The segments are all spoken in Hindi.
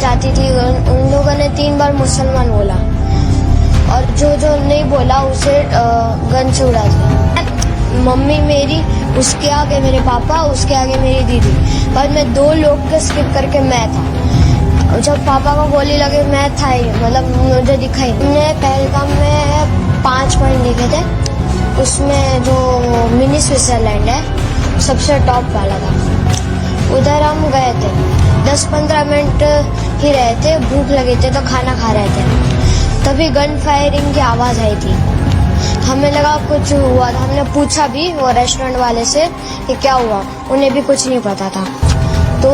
जाती थी उन लोगों ने 3 बार मुसलमान बोला और जो नहीं बोला उसे गन से उड़ा दिया। मम्मी मेरी, उसके आगे मेरे पापा, उसके आगे मेरी दीदी, पर मैं 2 लोग के स्किप करके मैं था। जब पापा को गोली लगे मैं था ही, मतलब मुझे दिखाई। हमने पहलगाम में 5 पॉइंट लिखे थे, उसमें जो मिनी स्विट्जरलैंड है सबसे टॉप वाला था। उधर हम गए थे, 10-15 मिनट ही रहे थे, भूख लगे थे तो खाना खा रहे थे, तभी गन फायरिंग की आवाज आई थी। हमें लगा कुछ हुआ था, हमने पूछा भी वो रेस्टोरेंट वाले से कि क्या हुआ, उन्हें भी कुछ नहीं पता था। तो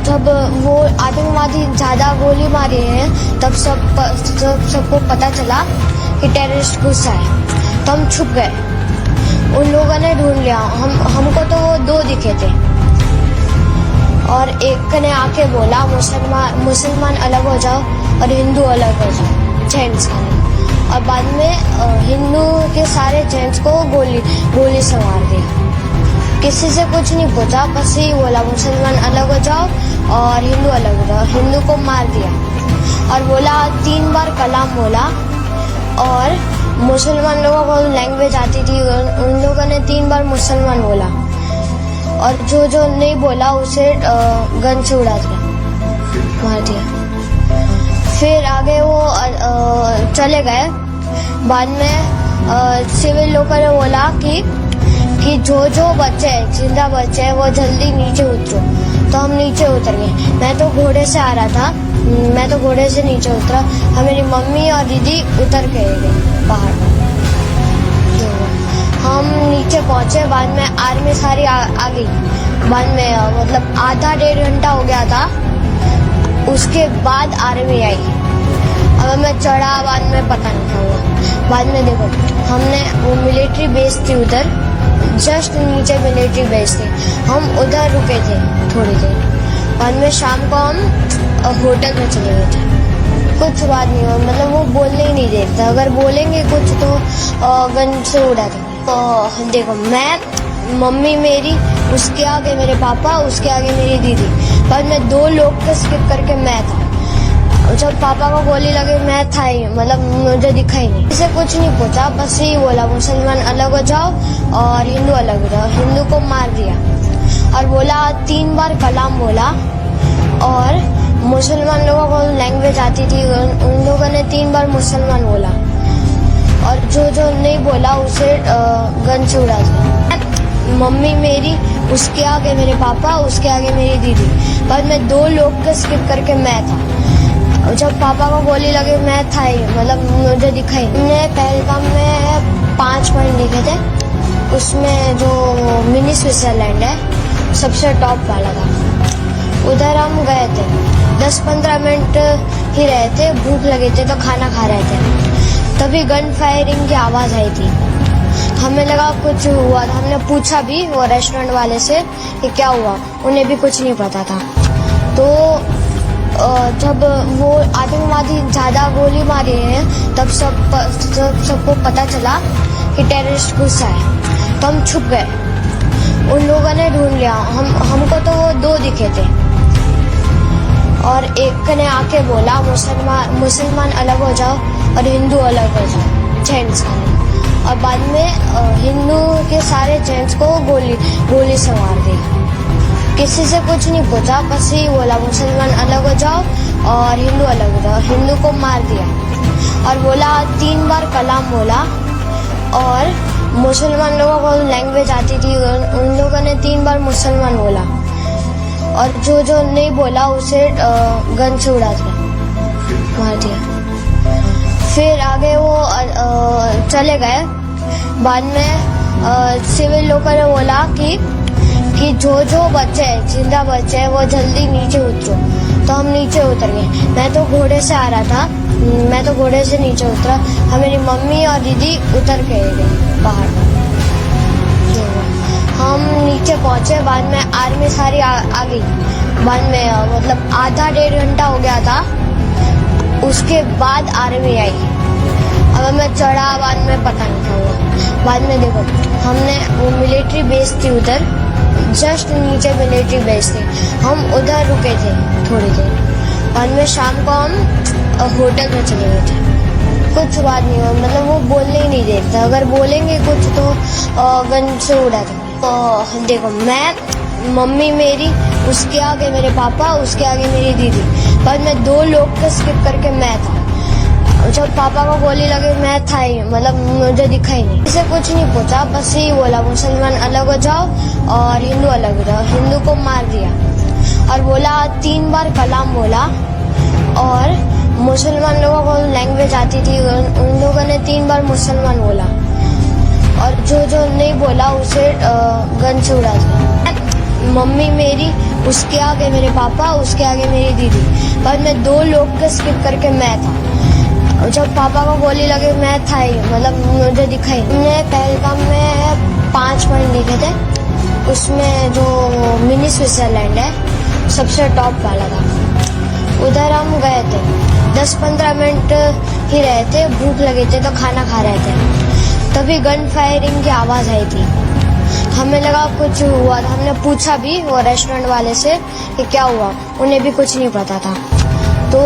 जब वो आतंकवादी ज्यादा गोली मारी है तब सबको पता चला कि टेररिस्ट घुसा है, तो हम छुप गए। उन लोगों ने ढूंढ लिया, हमको तो वो 2 दिखे थे और एक ने आके बोला मुसलमान अलग हो जाओ और हिंदू अलग हो जाओ, जेंट्स का। और बाद में हिंदू के सारे जेंट्स को गोली से मार दिया। किसी से कुछ नहीं पूछा, बस ही बोला मुसलमान अलग हो जाओ और हिंदू अलग हो जाओ। हिंदू को मार दिया और बोला 3 बार कलाम बोला। और मुसलमान लोगों को लैंग्वेज आती थी, उन लोगों ने 3 बार मुसलमान बोला और जो नहीं बोला उसे गन से उड़ा दिया, मार दिया। फिर आगे वो चले गए। बाद में सिविल लोगों ने बोला कि जो बच्चे जिंदा बच्चे हैं वो जल्दी नीचे उतरो, तो हम नीचे उतर गए। मैं तो घोड़े से आ रहा था, मैं तो घोड़े से नीचे उतरा, मेरी मम्मी और दीदी उतर के गए पहाड़। हम नीचे पहुंचे, बाद में आर्मी सारी आ गई। बाद में मतलब आधा-1.5 घंटा हो गया था, उसके बाद आर्मी आई। अब मैं चढ़ा, बाद में पता नहीं क्या हुआ। बाद में देखो, हमने वो मिलिट्री बेस थी उधर, जस्ट नीचे मिलिट्री बेस थी, हम उधर रुके थे थोड़ी देर। बाद में शाम को हम होटल में चले गए थे। कुछ बात नहीं हुआ, मतलब वो बोलने ही नहीं देता, अगर बोलेंगे कुछ तो गन से उड़ा देंगे। तो देखो, मैं, मम्मी मेरी, उसके आगे मेरे पापा, उसके आगे मेरी दीदी, पर मैं 2 लोग के स्किप करके मैं था। जब पापा को गोली लगे मैं था ही, मतलब मुझे दिखाई नहीं। इसे कुछ नहीं पूछा, बस ही बोला मुसलमान अलग हो जाओ और हिंदू अलग हो जाओ। हिंदू को मार दिया और बोला 3 बार कलाम बोला। और मुसलमान लोगों को लैंग्वेज आती थी, उन लोगों ने 3 बार मुसलमान बोला और जो नहीं बोला उसे गन से उड़ा दिया। मम्मी मेरी, उसके आगे मेरे पापा, उसके आगे मेरी दीदी, पर मैं 2 लोग के स्किप करके मैं था। जब पापा को गोली लगे मैं था ही, मतलब मुझे दिखाई। हमने पहलगाम में 5 पॉइंट लिखे थे, उसमें जो मिनी स्विट्जरलैंड है सबसे टॉप वाला था। उधर हम गए थे, 10-15 मिनट ही रहे थे, भूख लगे थे तो खाना खा रहे थे, तभी गन फायरिंग की आवाज आई थी। हमें लगा कुछ हुआ था, हमने पूछा भी वो रेस्टोरेंट वाले से कि क्या हुआ, उन्हें भी कुछ नहीं पता था। तो जब वो आतंकवादी ज्यादा गोली मारी है तब सबको पता चला कि टेररिस्ट घुसा है, तो हम छुप गए। उन लोगों ने ढूंढ लिया, हमको तो वो 2 दिखे थे और एक ने आके बोला मुसलमान अलग हो जाओ और हिंदू अलग हो जाओ, जेंट्स का। और बाद में हिंदू के सारे जेंट्स को गोली से मार दिया। किसी से कुछ नहीं पूछा, बस ही बोला मुसलमान अलग हो जाओ और हिंदू अलग हो जाओ। हिंदू को मार दिया और बोला 3 बार कलाम बोला। और मुसलमान लोगों को लैंग्वेज आती थी, उन लोगों ने 3 बार मुसलमान बोला और जो नहीं बोला उसे गन से उड़ा दिया, मार दिया। फिर आगे वो चले गए। बाद में सिविल लोगों ने बोला कि जो बच्चे जिंदा बच्चे हैं वो जल्दी नीचे उतरो, तो हम नीचे उतर गए। मैं तो घोड़े से आ रहा था, मैं तो घोड़े से नीचे उतरा, मेरी मम्मी और दीदी उतर के गए पहाड़। हम नीचे पहुंचे, बाद में आर्मी सारी आ गई। बाद में मतलब आधा-1.5 घंटा हो गया था, उसके बाद आर्मी आई। अब मैं चढ़ा, बाद में पता नहीं क्या हुआ। बाद में देखो, हमने वो मिलिट्री बेस थी उधर, जस्ट नीचे मिलिट्री बेस थी, हम उधर रुके थे थोड़ी देर। बाद में शाम को हम होटल में चले गए थे। कुछ बात नहीं हुआ, मतलब वो बोलने ही नहीं देते, अगर बोलेंगे कुछ तो गन से उड़ा देंगे। देखो, मैं, मम्मी मेरी, उसके आगे मेरे पापा, उसके आगे मेरी दीदी, बाद में 2 लोग को स्किप करके मैं था। जब पापा को गोली लगी मैं था ही, मतलब मुझे दिखा ही नहीं। इसे कुछ नहीं पूछा, बस यही बोला मुसलमान अलग हो जाओ और हिंदू अलग हो जाओ। हिंदू को मार दिया और बोला 3 बार कलाम बोला। और मुसलमान लोगों को लैंग्वेज आती थी, उन लोगों ने 3 बार मुसलमान बोला और जो नहीं बोला उसे गन से उड़ा दिया। मम्मी मेरी, उसके आगे मेरे पापा, उसके आगे मेरी दीदी, बाद में 2 लोग को स्किप करके मैं था। जब पापा को गोली लगी मैं था ही, मतलब मुझे दिखा ही नहीं। हमने पहलगाम में 5 पॉइंट लिखे थे, उसमें जो मिनी स्विट्जरलैंड है सबसे टॉप वाला था। उधर हम गए थे, 10-15 मिनट ही रहे थे, भूख लगी थी तो खाना खा रहे थे, तभी गन फायरिंग की आवाज आई थी। हमें लगा कुछ हुआ था, हमने पूछा भी वो रेस्टोरेंट वाले से कि क्या हुआ, उन्हें भी कुछ नहीं पता था। तो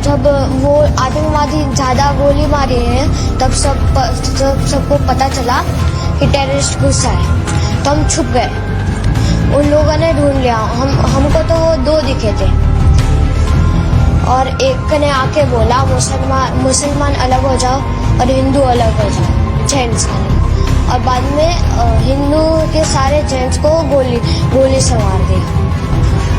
जब वो आतंकवादी ज्यादा गोली मारी है तब सबको पता चला कि टेररिस्ट घुसा है, तो हम छुप गए। उन लोगों ने ढूंढ लिया, हमको तो वो 2 दिखे थे और एक ने आके बोला मुसलमान अलग हो जाओ और हिंदू अलग हो जाओ, जेंट्स का। और बाद में हिंदू के सारे जेंट्स को गोली से मार दी।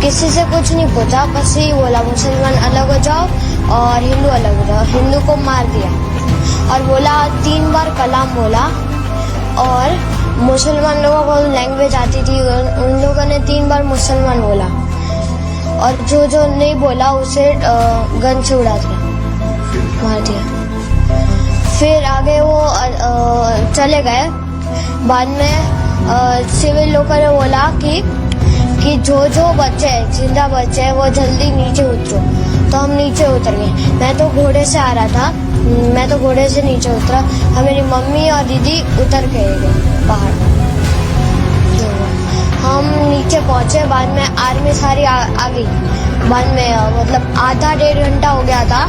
किसी से कुछ नहीं पूछा, बस यही बोला मुसलमान अलग हो जाओ और हिंदू अलग हो जाओ। हिंदू को मार दिया और बोला 3 बार कलाम बोला। और मुसलमान लोगों को लैंग्वेज आती थी, उन लोगों ने 3 बार मुसलमान बोला और जो नहीं बोला उसे गन से उड़ा दिया, मार दिया। फिर आगे वो चले गए। बाद में सिविल लोगों ने बोला कि जो बच्चे हैं, जिंदा बच्चे हैं, वो जल्दी नीचे उतरो। तो हम नीचे उतर गए। मैं तो घोड़े से आ रहा था, मैं तो घोड़े से नीचे उतरा, मेरी मम्मी और दीदी उतर के गए बाहर। हम नीचे पहुंचे, बाद में आर्मी सारी आ गई। बाद में मतलब आधा 1.5 घंटा हो गया था,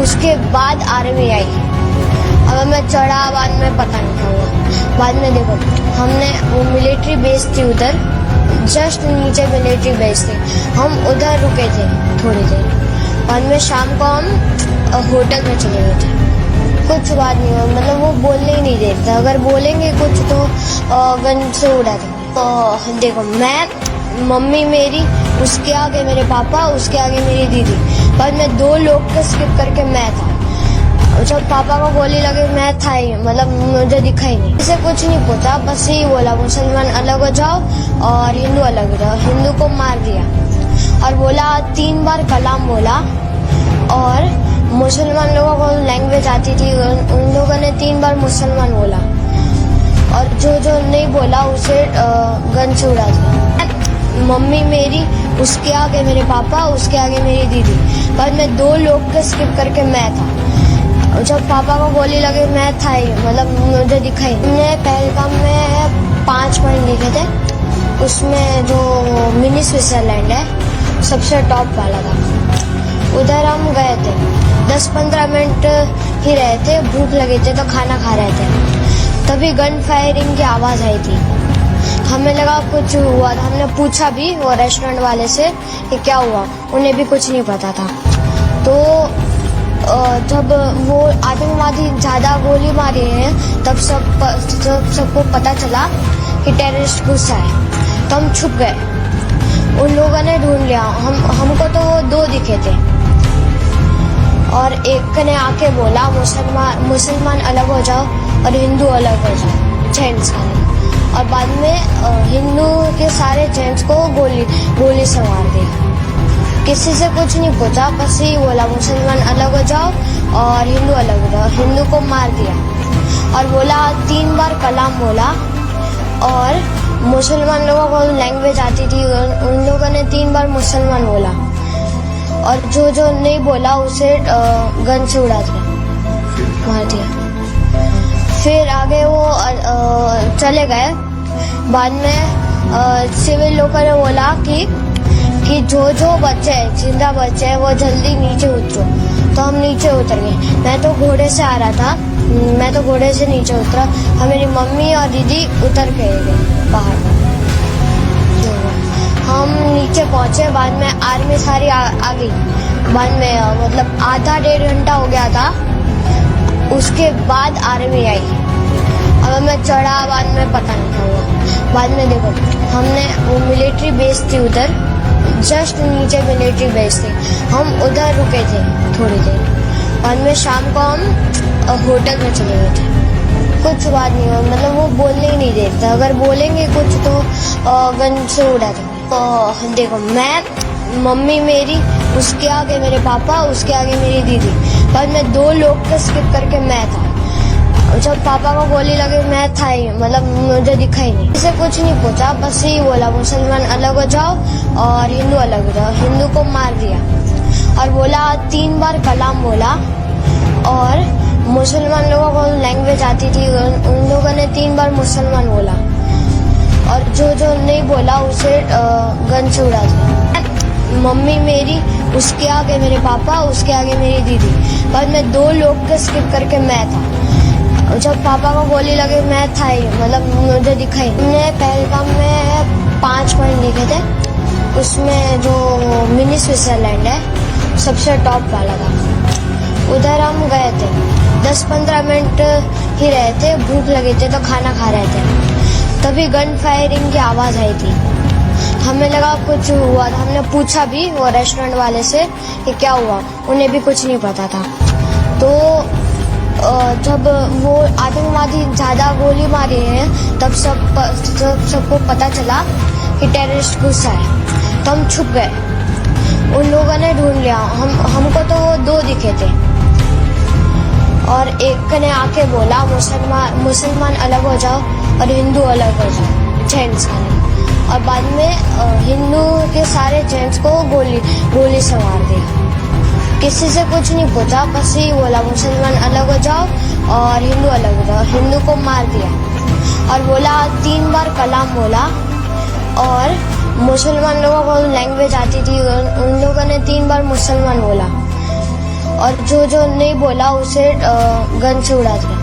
उसके बाद आर्मी आई। अब मैं चढ़ा, बाद में पता नहीं क्या हुआ। बाद में देखो, हमने वो मिलिट्री बेस थी उधर, जस्ट नीचे मिलिट्री बेस थी, हम उधर रुके थे थोड़ी देर। बाद में शाम को हम होटल में चले गए थे। कुछ बात नहीं हुआ, मतलब वो बोलने ही नहीं देते, अगर बोलेंगे कुछ तो गन से उड़ा देंगे। तो देखो, मैं, मम्मी मेरी, उसके आगे मेरे पापा, उसके आगे मेरी दीदी, बाद में 2 लोग को स्किप करके मैं था। जब पापा को गोली लगी मैं था ही, मतलब मुझे दिखा ही नहीं। इसे कुछ नहीं पूछा, बस यही बोला मुसलमान अलग हो जाओ और हिंदू अलग हो जाओ। हिंदू को मार दिया और बोला 3 बार कलाम बोला। और मुसलमान लोगों को लैंग्वेज आती थी, उन लोगों ने 3 बार मुसलमान बोला और जो नहीं बोला उसे गन से उड़ा दिया। मम्मी मेरी, उसके आगे मेरे पापा, उसके आगे मेरी दीदी, बाद में 2 लोग को स्किप करके मैं था। जब पापा को गोली लगी मैं था ही, मतलब मुझे दिखा ही नहीं। हमने पहलगाम में 5 पॉइंट लिखे थे, उसमें जो मिनी स्विट्जरलैंड है सबसे टॉप वाला था। उधर हम गए थे, 10-15 मिनट ही रहे थे, भूख लगी थी तो खाना खा रहे थे, तभी गन फायरिंग की आवाज आई थी। हमें लगा कुछ हुआ था, हमने पूछा भी वो रेस्टोरेंट वाले से कि क्या हुआ, उन्हें भी कुछ नहीं पता था। तो जब वो आतंकवादी ज्यादा गोली मारी है तब सबको पता चला कि टेररिस्ट घुसा है, तो हम छुप गए। उन लोगों ने ढूंढ लिया, हमको तो वो 2 दिखे थे और एक ने आके बोला मुसलमान अलग हो जाओ और हिंदू अलग हो जाओ, जेंट्स का। और बाद में हिंदू के सारे जेंट्स को गोली से मार दिया। किसी से कुछ नहीं पूछा, बस यही बोला मुसलमान अलग हो जाओ और हिंदू अलग हो जाओ। हिंदू को मार दिया और बोला 3 बार कलाम बोला। और मुसलमान लोगों को लैंग्वेज आती थी, उन लोगों ने 3 बार मुसलमान बोला और जो नहीं बोला उसे गन से उड़ा दिया, मार दिया। फिर आगे वो चले गए। बाद में सिविल लोगों ने बोला कि कि जो बच्चे हैं, जिंदा बच्चे हैं, वो जल्दी नीचे उतरो। तो हम नीचे उतर गए। मैं तो घोड़े से आ रहा था, मैं तो घोड़े से नीचे उतरा और मेरी मम्मी और दीदी उतर के गए पहाड़ पर। हम नीचे पहुंचे, बाद में आर्मी सारी आ गई। बाद में मतलब आधा डेढ़ घंटा हो गया था, उसके बाद आर्मी आई। अब मैं चढ़ा, बाद में पता नहीं क्या हुआ। बाद में देखो, हमने वो मिलिट्री बेस थी उधर, जस्ट नीचे मिलिट्री बेस थी, हम उधर रुके थे थोड़ी देर। बाद में शाम को हम होटल में चले गए थे। कुछ बात नहीं हुआ, मतलब वो बोलने ही नहीं देते, अगर बोलेंगे कुछ तो गन से उड़ा देंगे। देखो, मैं, मम्मी मेरी, उसके आगे मेरे पापा, उसके आगे मेरी दीदी। बाद में 2 लोग को स्किप करके मैं था। जब पापा को गोली लगी, मैं था ही, मतलब मुझे दिखा ही नहीं। इसे कुछ नहीं पूछा, बस यही बोला मुसलमान अलग हो जाओ और हिंदू अलग हो जाओ। हिंदू को मार दिया और बोला 3 बार कलाम बोला। और मुसलमान लोगों को लैंग्वेज आती थी, उन लोगों ने 3 बार मुसलमान बोला और जो नहीं बोला उसे गन से उड़ा दिया। मम्मी मेरी, उसके आगे मेरे पापा, उसके आगे मेरी दीदी। बाद में 2 लोग को स्किप करके मैं था। जब पापा को गोली लगी, मैं था ही, मतलब मुझे दिखा ही नहीं। हमने पहलगाम में 5 पॉइंट लिखे थे, उसमें जो मिनी स्विट्जरलैंड है सबसे टॉप वाला था। उधर हम गए थे, 10-15 मिनट ही रहे थे, भूख लगी थी तो खाना खा रहे थे, तभी गन फायरिंग की आवाज आई थी। हमें लगा कुछ हुआ था, हमने पूछा भी वो रेस्टोरेंट वाले से कि क्या हुआ, उन्हें भी कुछ नहीं पता था। तो जब वो आतंकवादी ज्यादा गोली मारी है, तब सबको पता चला कि टेररिस्ट घुसा है, तो हम छुप गए। उन लोगों ने ढूंढ लिया, हमको तो वो 2 दिखे थे और एक ने आके बोला मुसलमान अलग हो जाओ और हिंदू अलग हो जाओ, जेंट्स का नहीं। और बाद में हिंदू के सारे जेंट्स को गोली से मार दिया। किसी से कुछ नहीं पूछा, बस यही बोला मुसलमान अलग हो जाओ और हिंदू अलग हो जाओ। हिंदू को मार दिया और बोला 3 बार कलाम बोला। और मुसलमान लोगों को लैंग्वेज आती थी, उन लोगों ने 3 बार मुसलमान बोला और जो नहीं बोला उसे गन से उड़ा दिया।